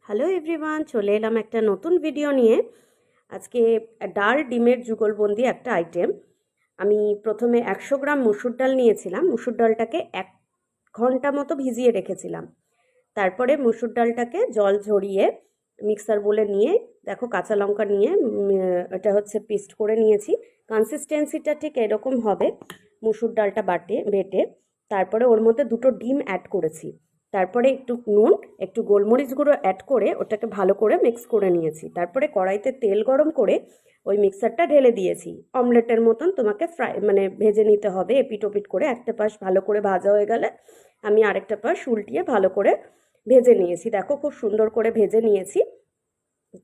Hello everyone, চলে এলাম একটা নতুন ভিডিও নিয়ে। আজকে ডাল ডিমের যুগলবন্দি একটা আইটেম। আমি প্রথমে 100 গ্রাম মুসুর ডাল নিয়েছিলাম। মুসুর ডালটাকে 1 ঘন্টা মতো ভিজিয়ে রেখেছিলাম। তারপরে মুসুর ডালটাকে জল ঝরিয়ে মিক্সার বলে নিয়ে দেখো কাঁচা লঙ্কা নিয়ে এটা হচ্ছে পেস্ট করে নিয়েছি। কনসিস্টেন্সিটা ঠিক এরকম হবে মুসুর ডালটা বেটে। তারপরে ওর মধ্যে 2টো ডিম অ্যাড করেছি। তারপরে একটু নুন, একটু গোলমরিচ গুঁড়ো অ্যাড করে ওটাকে ভালো করে মিক্স করে নিয়েছি। তারপরে কড়াইতে তেল গরম করে ওই মিক্সারটা ঢেলে দিয়েছি। অমলেটের মতন তোমাকে ভেজে নিতে হবে এপিট ওপিট করে। একটা পাশ ভালো করে ভাজা হয়ে গেলে আমি আরেকটা পাশ উল্টিয়ে ভালো করে ভেজে নিয়েছি। দেখো খুব সুন্দর করে ভেজে নিয়েছি।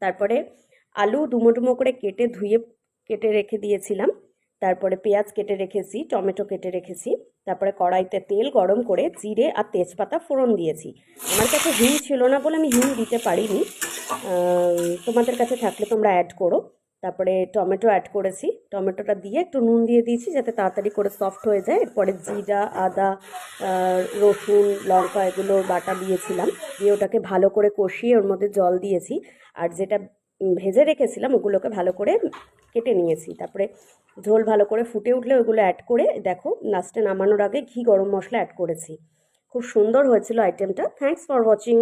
তারপরে আলু ডুমো ডুমো করে কেটে রেখে দিয়েছিলাম। তারপরে পেঁয়াজ কেটে রেখেছি, টমেটো কেটে রেখেছি। তারপরে কড়াইতে তেল গরম করে জিরে আর তেজপাতা ফোড়ন দিয়েছি। আমার কাছে হিং ছিল না বলে আমি হিং দিতে পারিনি, তোমাদের কাছে থাকলে তোমরা অ্যাড করো। তারপরে টমেটো অ্যাড করেছি, টমেটোটা দিয়ে একটু নুন দিয়ে দিয়েছি যাতে তাড়াতাড়ি করে সফট হয়ে যায়। এরপরে জিরা, আদা, রসুন, লঙ্কা এগুলো বাটা দিয়েছিলাম। দিয়ে ওটাকে ভালো করে কষিয়ে ওর মধ্যে জল দিয়েছি। আর যেটা ভেজে রেখেছিলাম ওগুলোকে ভালো করে কেটে নিয়েছি। তারপরে ঝোল ভালো করে ফুটে উঠলে ওগুলো অ্যাড করে দেখো লাস্টে নামানোর আগে ঘি গরম মশলা অ্যাড করেছি। খুব সুন্দর হয়েছিল আইটেমটা। Thanks for watching.